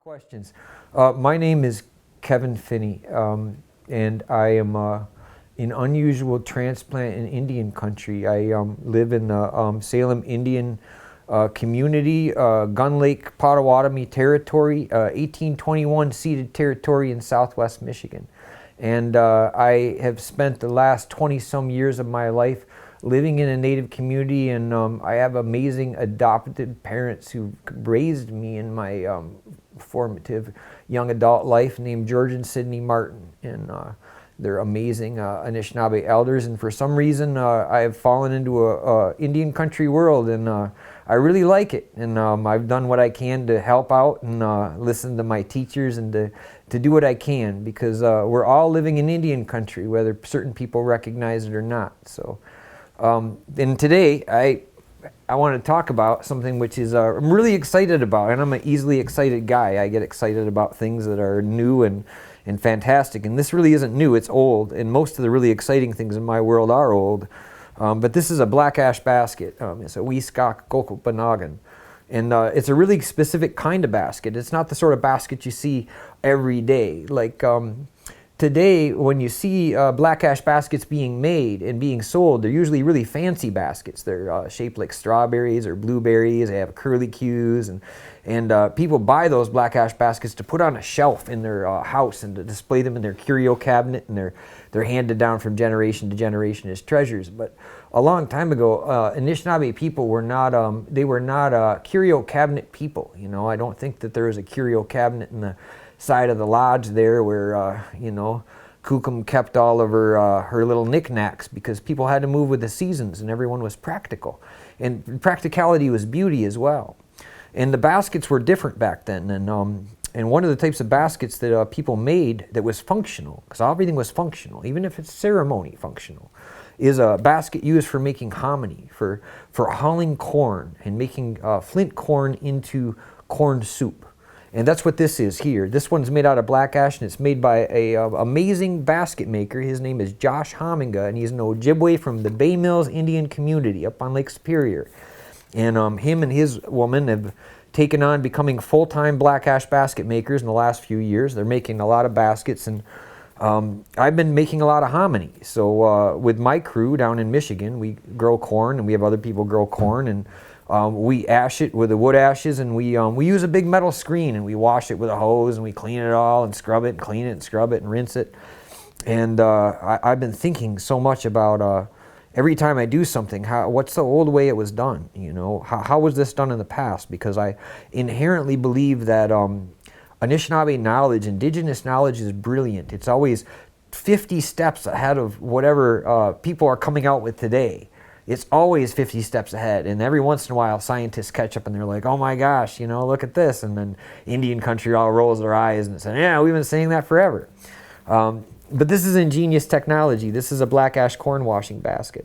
Questions. My name is Kevin Finney, and I am an unusual transplant in Indian country. I live in the Salem Indian community, Gun Lake, Potawatomi territory, 1821 ceded territory in southwest Michigan. And I have spent the last 20-some years of my life living in a Native community, and I have amazing adopted parents who raised me in my formative young adult life, named George and Sydney Martin. And they're amazing Anishinaabe elders, and for some reason I have fallen into a Indian country world, and I really like it. And I've done what I can to help out and listen to my teachers and to do what I can, because we're all living in Indian country, whether certain people recognize it or not. So. And today I want to talk about something which is I'm really excited about, and I'm an easily excited guy. I get excited about things that are new and fantastic, and this really isn't new, it's old, and most of the really exciting things in my world are old. But this is a black ash basket. It's a Wiskak Gokopanagan. And it's a really specific kind of basket. It's not the sort of basket you see every day. Like today, when you see black ash baskets being made and being sold, they're usually really fancy baskets. They're shaped like strawberries or blueberries. They have curlicues, and people buy those black ash baskets to put on a shelf in their house and to display them in their curio cabinet, and they're handed down from generation to generation as treasures. But a long time ago, Anishinaabe people were not curio cabinet people. You know, I don't think that there was a curio cabinet in the side of the lodge there where Kukum kept all of her little knickknacks, because people had to move with the seasons and everyone was practical, and practicality was beauty as well. And the baskets were different back then, and one of the types of baskets that people made that was functional, because everything was functional, even if it's ceremony functional, is a basket used for making hominy, for hulling corn and making flint corn into corn soup. And that's what this is here. This one's made out of black ash, and it's made by a amazing basket maker. His name is Josh Hominga, and he's an Ojibwe from the Bay Mills Indian community up on Lake Superior. And him and his woman have taken on becoming full-time black ash basket makers in the last few years. They're making a lot of baskets, and I've been making a lot of hominy. So with my crew down in Michigan, we grow corn, and we have other people grow corn, and we ash it with the wood ashes, and we use a big metal screen, and we wash it with a hose, and we clean it all and scrub it and clean it and scrub it and rinse it. And I've been thinking so much about every time I do something, what's the old way it was done? You know, how was this done in the past? Because I inherently believe that Anishinaabe knowledge, indigenous knowledge, is brilliant. It's always 50 steps ahead of whatever people are coming out with today. It's always 50 steps ahead, and every once in a while scientists catch up and they're like, oh my gosh, you know, look at this, and then Indian country all rolls their eyes and says, yeah, we've been saying that forever. But this is ingenious technology. This is a black ash corn washing basket.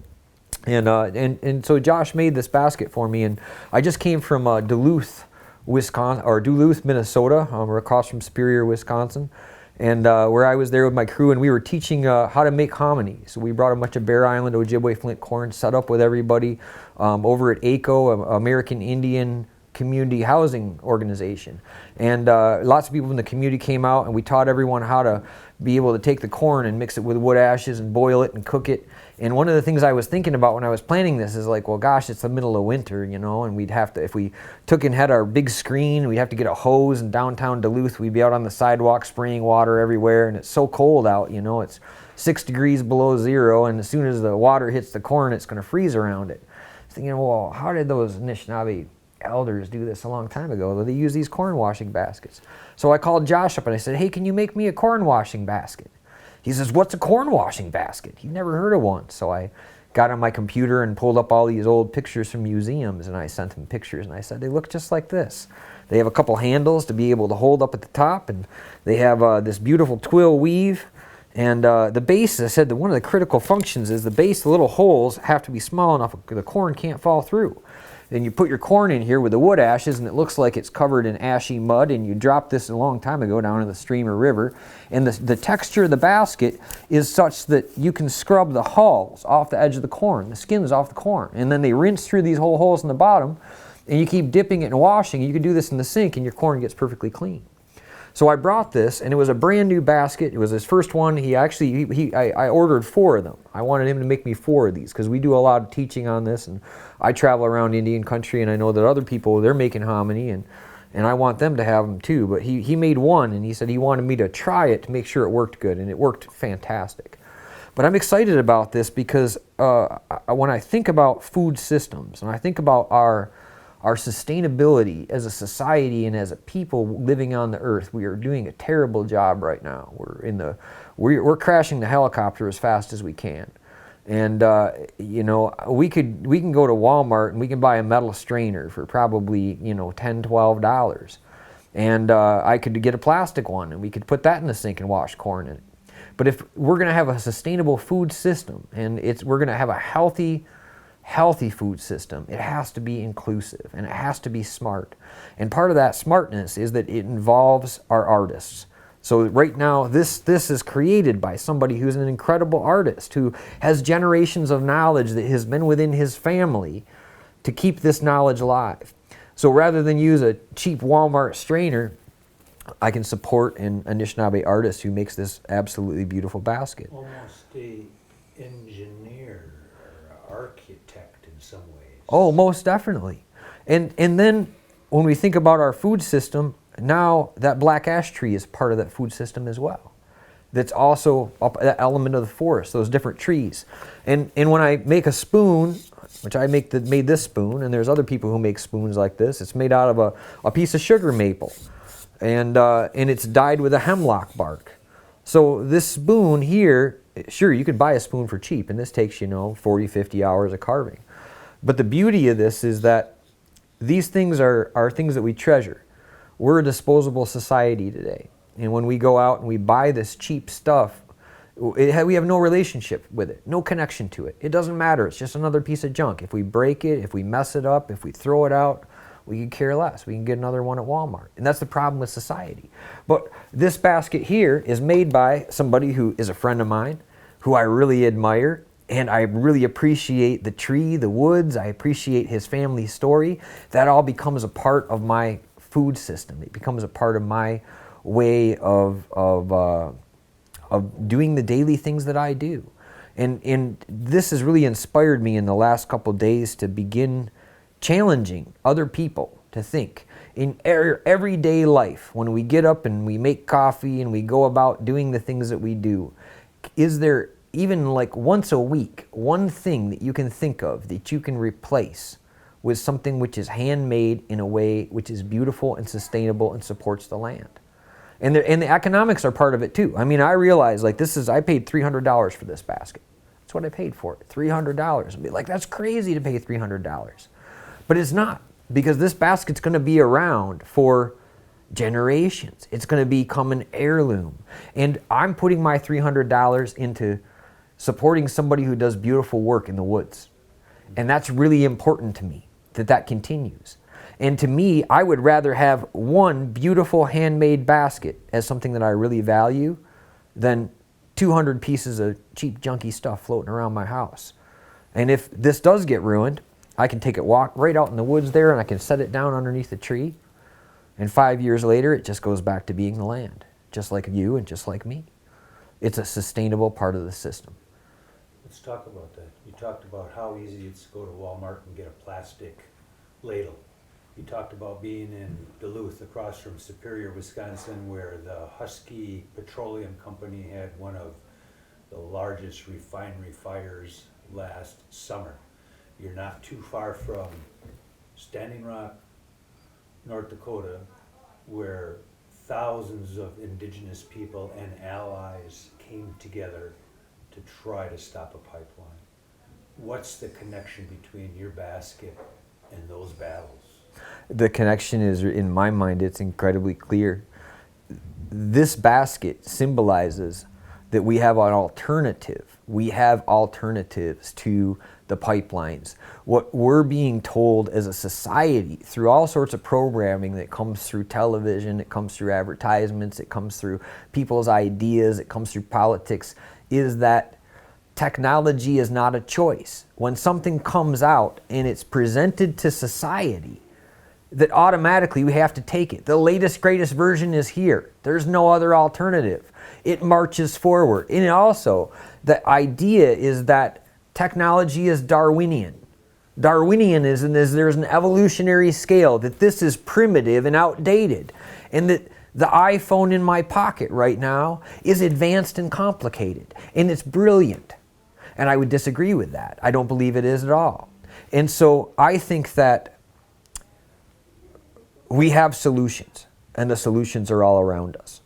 And so Josh made this basket for me, and I just came from Duluth, Minnesota. We're across from Superior, Wisconsin. And where I was there with my crew, and we were teaching how to make hominy. So we brought a bunch of Bear Island Ojibwe flint corn, set up with everybody over at ACO, American Indian Community Housing Organization. And lots of people in the community came out, and we taught everyone how to be able to take the corn and mix it with wood ashes and boil it and cook it. And one of the things I was thinking about when I was planning this is like, well, gosh, it's the middle of winter, you know, and we'd have to, if we took and had our big screen, we'd have to get a hose in downtown Duluth. We'd be out on the sidewalk spraying water everywhere, and it's so cold out, you know, it's 6 degrees below zero, and as soon as the water hits the corn, it's going to freeze around it. I was thinking, well, how did those Anishinaabe elders do this a long time ago? They use these corn washing baskets. So I called Josh up and I said, hey, can you make me a corn washing basket? He says, what's a corn washing basket? He'd never heard of one. So I got on my computer and pulled up all these old pictures from museums, and I sent him pictures, and I said, they look just like this. They have a couple handles to be able to hold up at the top, and they have this beautiful twill weave. And the base, I said that one of the critical functions is the base, the little holes have to be small enough the corn can't fall through. Then you put your corn in here with the wood ashes, and it looks like it's covered in ashy mud, and you dropped this a long time ago down in the stream or river. And the texture of the basket is such that you can scrub the hulls off the edge of the corn, the skins off the corn. And then they rinse through these whole holes in the bottom, and you keep dipping it and washing. You can do this in the sink, and your corn gets perfectly clean. So I brought this, and it was a brand new basket. It was his first one. I ordered 4 of them. I wanted him to make me 4 of these because we do a lot of teaching on this, and I travel around Indian country, and I know that other people, they're making hominy, and I want them to have them too. But he made one, and he said he wanted me to try it to make sure it worked good, and it worked fantastic. But I'm excited about this because when I think about food systems, and I think about our sustainability as a society and as a people living on the earth, we are doing a terrible job right now. We're crashing the helicopter as fast as we can. And you know, we can go to Walmart and we can buy a metal strainer for probably, you know, $10, $12. And I could get a plastic one and we could put that in the sink and wash corn in it. But if we're going to have a sustainable food system and we're going to have a healthy food system, it has to be inclusive and it has to be smart. And part of that smartness is that it involves our artists. So right now, this is created by somebody who's an incredible artist who has generations of knowledge that has been within his family to keep this knowledge alive. So rather than use a cheap Walmart strainer, I can support an Anishinaabe artist who makes this absolutely beautiful basket. Almost an engineer or architect in some ways. Oh, most definitely. And then when we think about our food system, now that black ash tree is part of that food system as well. That's also that element of the forest, those different trees. And when I make a spoon, which I made this spoon, and there's other people who make spoons like this, it's made out of a piece of sugar maple. And it's dyed with a hemlock bark. So this spoon here, sure, you could buy a spoon for cheap, and this takes, you know, 40, 50 hours of carving. But the beauty of this is that these things are things that we treasure. We're a disposable society today. And when we go out and we buy this cheap stuff, we have no relationship with it, no connection to it. It doesn't matter. It's just another piece of junk. If we break it, if we mess it up, if we throw it out, we can care less. We can get another one at Walmart. And that's the problem with society. But this basket here is made by somebody who is a friend of mine, who I really admire, and I really appreciate the tree, the woods. I appreciate his family story. That all becomes a part of my food system. It becomes a part of my way of doing the daily things that I do. And this has really inspired me in the last couple of days to begin challenging other people to think. In everyday life, when we get up and we make coffee and we go about doing the things that we do, is there even like once a week, one thing that you can think of that you can replace with something which is handmade in a way which is beautiful and sustainable and supports the land? And the economics are part of it too. I mean, I realize like I paid $300 for this basket. That's what I paid for it, $300. I'd be like, that's crazy to pay $300. But it's not, because this basket's going to be around for generations. It's going to become an heirloom. And I'm putting my $300 into supporting somebody who does beautiful work in the woods. And that's really important to me, that continues. And to me, I would rather have one beautiful handmade basket as something that I really value than 200 pieces of cheap, junky stuff floating around my house. And if this does get ruined, I can take it walk right out in the woods there and I can set it down underneath the tree. And 5 years later, it just goes back to being the land, just like you and just like me. It's a sustainable part of the system. Let's talk about that. You talked about how easy it's to go to Walmart and get a plastic ladle. You talked about being in Duluth, across from Superior, Wisconsin, where the Husky Petroleum Company had one of the largest refinery fires last summer. You're not too far from Standing Rock, North Dakota, where thousands of Indigenous people and allies came together to try to stop a pipeline. What's the connection between your basket and those battles? The connection is, in my mind, it's incredibly clear. This basket symbolizes that we have an alternative. We have alternatives to the pipelines. What we're being told as a society through all sorts of programming that comes through television, it comes through advertisements, it comes through people's ideas, it comes through politics, is that technology is not a choice. When something comes out and it's presented to society, that automatically we have to take it. The latest, greatest version is here. There's no other alternative. It marches forward. And also, the idea is that technology is Darwinian. Darwinianism is there's an evolutionary scale, that this is primitive and outdated, and that the iPhone in my pocket right now is advanced and complicated, and it's brilliant. And I would disagree with that. I don't believe it is at all. And so I think that we have solutions, and the solutions are all around us.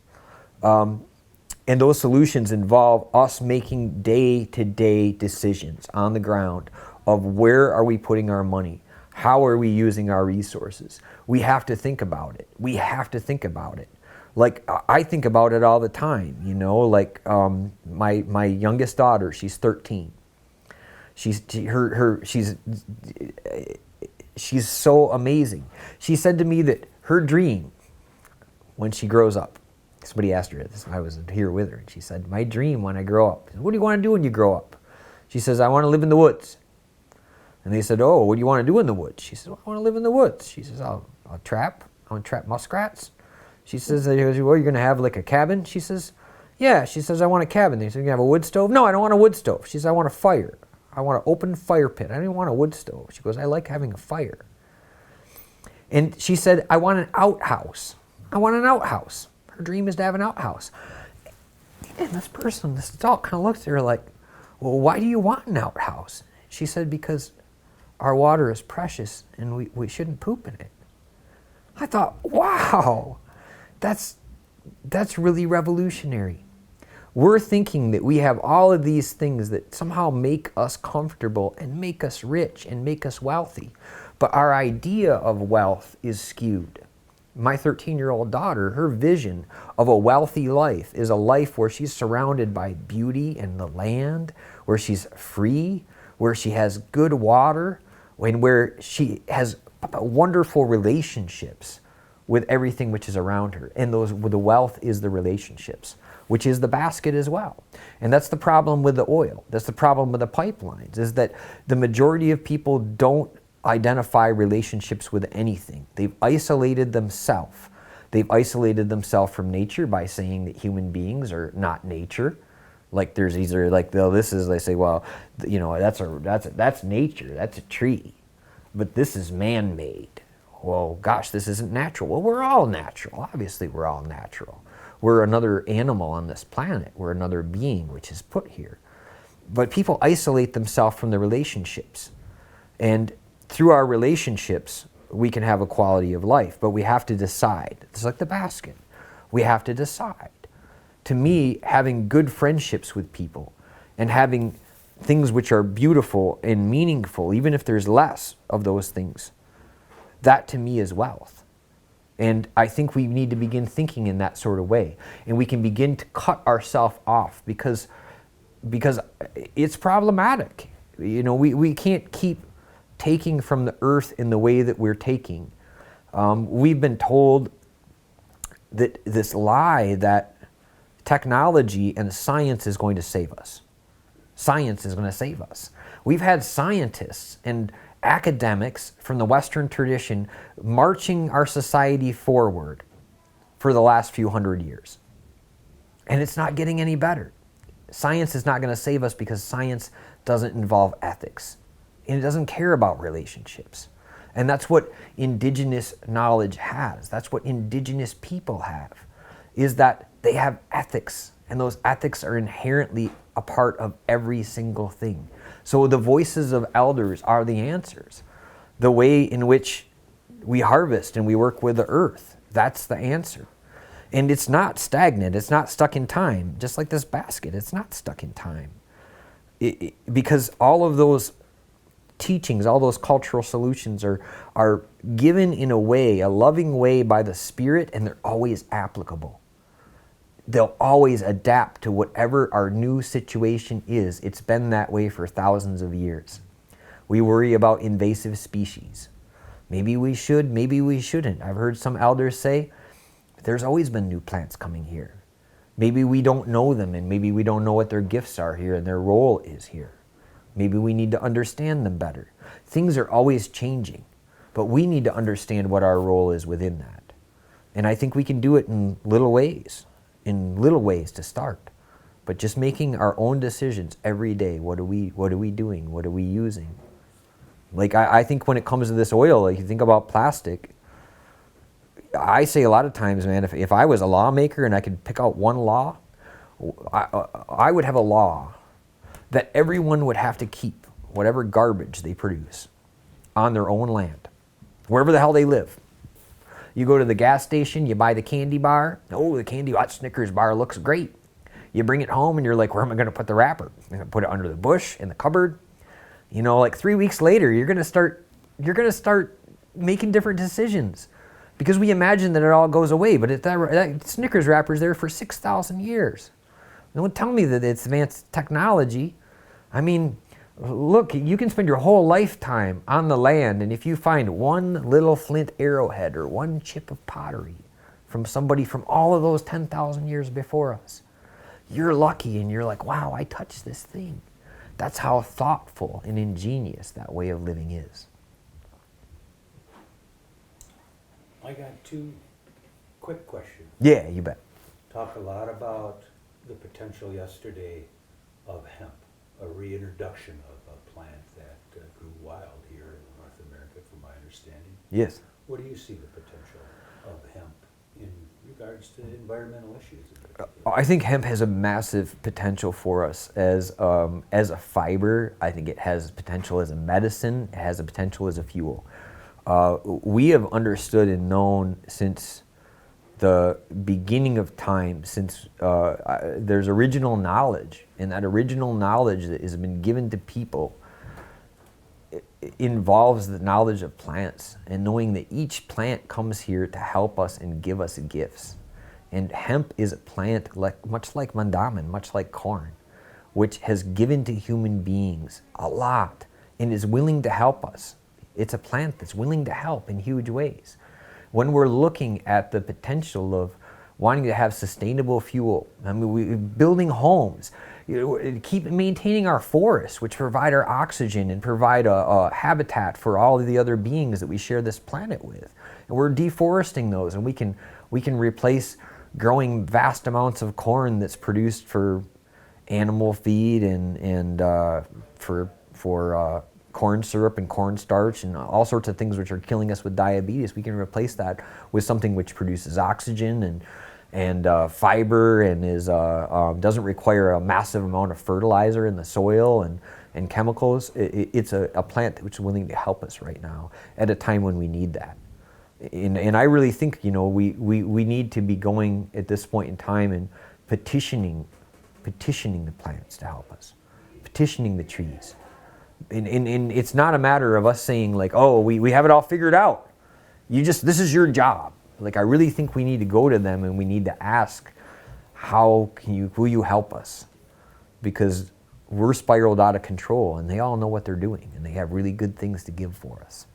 And those solutions involve us making day-to-day decisions on the ground of where are we putting our money? How are we using our resources? We have to think about it. We have to think about it. Like, I think about it all the time, you know, like my youngest daughter, she's 13. She's so amazing. She said to me that her dream when she grows up, somebody asked her this, I was here with her, and she said, my dream when I grow up. What do you want to do when you grow up? She says, I want to live in the woods. And they said, oh, what do you want to do in the woods? She says, well, I want to live in the woods. She says, I want to trap muskrats. She says, well, you're going to have like a cabin? She says, yeah. She says, I want a cabin. They said, you're going to have a wood stove? No, I don't want a wood stove. She says, I want a fire. I want an open fire pit. I don't even want a wood stove. She goes, I like having a fire. And she said, I want an outhouse. I want an outhouse. Her dream is to have an outhouse. And this adult kind of looks at her like, well, why do you want an outhouse? She said, because our water is precious and we shouldn't poop in it. I thought, wow, that's really revolutionary. We're thinking that we have all of these things that somehow make us comfortable and make us rich and make us wealthy. But our idea of wealth is skewed. My 13-year-old daughter, her vision of a wealthy life is a life where she's surrounded by beauty and the land, where she's free, where she has good water, and where she has wonderful relationships with everything which is around her. And the wealth is the relationships, which is the basket as well. And that's the problem with the oil. That's the problem with the pipelines, is that the majority of people don't identify relationships with anything. They've isolated themselves. They've isolated themselves from nature by saying that human beings are not nature. Like there's either like, well, this is, they say, well, you know, that's nature, that's a tree, but this is man-made. Well, gosh, this isn't natural. Well, we're all natural. Obviously, we're all natural. We're another animal on this planet. We're another being which is put here. But people isolate themselves from the relationships. And through our relationships, we can have a quality of life, but we have to decide. It's like the basket. We have to decide. To me, having good friendships with people and having things which are beautiful and meaningful, even if there's less of those things, that to me is wealth. And I think we need to begin thinking in that sort of way. And we can begin to cut ourselves off because it's problematic. You know, we can't keep taking from the earth in the way that we're taking. We've been told that this lie that technology and science is going to save us. Science is going to save us. We've had scientists and academics from the Western tradition marching our society forward for the last few hundred years. And it's not getting any better. Science is not going to save us because science doesn't involve ethics. And it doesn't care about relationships. And that's what indigenous knowledge has. That's what indigenous people have, is that they have ethics. And those ethics are inherently a part of every single thing. So the voices of elders are the answers. The way in which we harvest and we work with the earth, that's the answer. And it's not stagnant. It's not stuck in time. Just like this basket, it's not stuck in time. Because all of those teachings, all those cultural solutions are given in a way, a loving way by the Spirit, and they're always applicable. They'll always adapt to whatever our new situation is. It's been that way for thousands of years. We worry about invasive species. Maybe we should, maybe we shouldn't. I've heard some elders say, there's always been new plants coming here. Maybe we don't know them, and maybe we don't know what their gifts are here and their role is here. Maybe we need to understand them better. Things are always changing. But we need to understand what our role is within that. And I think we can do it in little ways to start. But just making our own decisions every day. What are we doing? What are we using? Like I think when it comes to this oil, like you think about plastic, I say a lot of times, man, if I was a lawmaker and I could pick out one law, I would have a law that everyone would have to keep whatever garbage they produce on their own land, wherever the hell they live. You go to the gas station, you buy the candy bar. Oh, the candy, that Snickers bar looks great. You bring it home and you're like, where am I going to put the wrapper? I'm going to put it under the bush in the cupboard. You know, like 3 weeks later, you're going to start making different decisions because we imagine that it all goes away. But that Snickers wrapper's there for 6,000 years. Don't tell me that it's advanced technology. I mean, look, you can spend your whole lifetime on the land, and if you find one little flint arrowhead or one chip of pottery from somebody from all of those 10,000 years before us, you're lucky and you're like, wow, I touched this thing. That's how thoughtful and ingenious that way of living is. I got two quick questions. Yeah, you bet. Talk a lot about the potential yesterday of hemp, a reintroduction of a plant that grew wild here in North America, from my understanding. Yes. What do you see the potential of hemp in regards to environmental issues? I think hemp has a massive potential for us as a fiber. I think it has potential as a medicine. It has a potential as a fuel. We have understood and known since the beginning of time, since there's original knowledge, and that original knowledge that has been given to people involves the knowledge of plants and knowing that each plant comes here to help us and give us gifts. And hemp is a plant much like mandamin, much like corn, which has given to human beings a lot and is willing to help us. It's a plant that's willing to help in huge ways. When we're looking at the potential of wanting to have sustainable fuel, I mean, building homes, keep maintaining our forests, which provide our oxygen and provide a habitat for all of the other beings that we share this planet with. And we're deforesting those, and we can replace growing vast amounts of corn that's produced for animal feed and for corn syrup and cornstarch and all sorts of things which are killing us with diabetes. We can replace that with something which produces oxygen and fiber and doesn't require a massive amount of fertilizer in the soil and chemicals. It's a plant which is willing to help us right now at a time when we need that. And I really think, you know, we need to be going at this point in time and petitioning the plants to help us, petitioning the trees. And it's not a matter of us saying like, oh, we have it all figured out. This is your job. Like, I really think we need to go to them and we need to ask, will you help us? Because we're spiraled out of control and they all know what they're doing and they have really good things to give for us.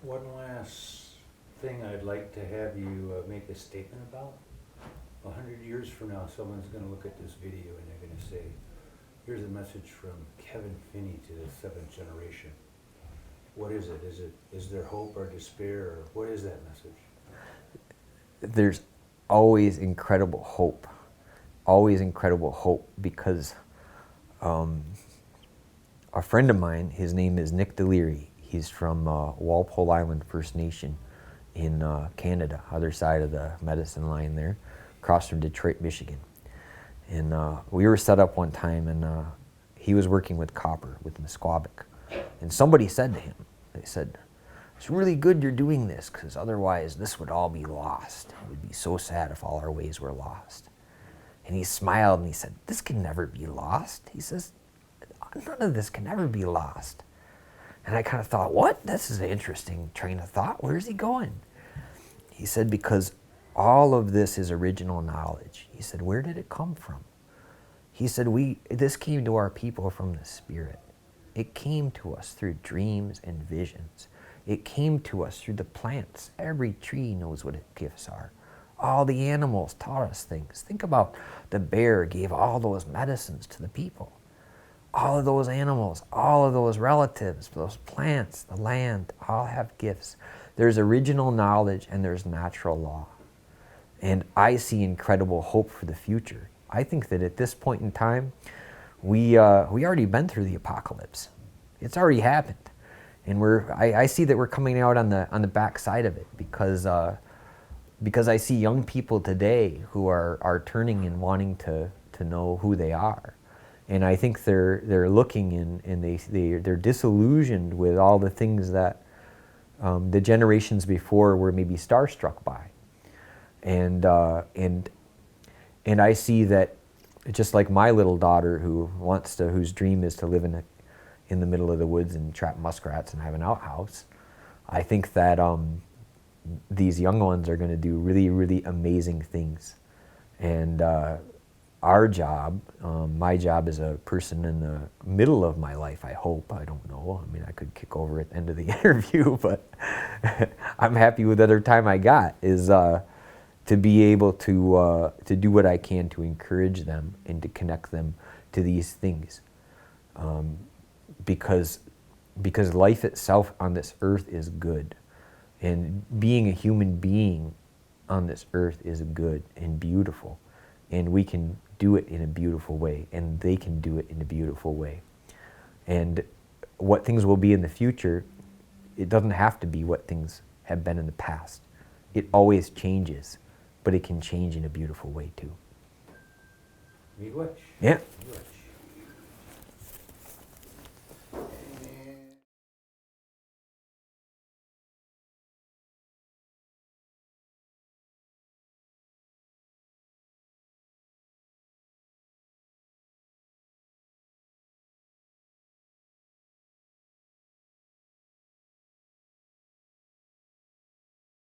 One last thing I'd like to have you make a statement about. 100 years from now, someone's going to look at this video and they're going to say, here's a message from Kevin Finney to the 7th generation. What is it? Is there hope or despair, or what is that message? There's always incredible hope. Always incredible hope, because a friend of mine, his name is Nick Deliri. He's from Walpole Island First Nation in Canada, other side of the medicine line there, across from Detroit, Michigan. And we were set up one time, and he was working with copper, with Musquabic. And somebody said to him, they said, it's really good you're doing this, because otherwise this would all be lost. It would be so sad if all our ways were lost. And he smiled and he said, this can never be lost. He says, none of this can ever be lost. And I kind of thought, what? This is an interesting train of thought. Where's he going? He said, because all of this is original knowledge. He said, where did it come from? He said, this came to our people from the Spirit. It came to us through dreams and visions. It came to us through the plants. Every tree knows what its gifts are. All the animals taught us things. Think about the bear gave all those medicines to the people. all of those animals, all of those relatives, those plants, the land, all have gifts. There's original knowledge and there's natural law. And I see incredible hope for the future. I think that at this point in time, we already been through the apocalypse. It's already happened. And I see that we're coming out on the back side of it because I see young people today who are turning and wanting to know who they are. And I think they're looking and they're disillusioned with all the things that the generations before were maybe starstruck by. And I see that just like my little daughter whose dream is to live in the middle of the woods and trap muskrats and have an outhouse, I think that these young ones are going to do really, really amazing things. And our job, my job as a person in the middle of my life, I hope, I don't know, I mean, I could kick over at the end of the interview, but I'm happy with the other time I got, is to be able to do what I can to encourage them and to connect them to these things. Because life itself on this earth is good. And being a human being on this earth is good and beautiful. And we can do it in a beautiful way, and they can do it in a beautiful way. And what things will be in the future, it doesn't have to be what things have been in the past. It always changes, but it can change in a beautiful way too. Miigwech. Yeah. Miigwech.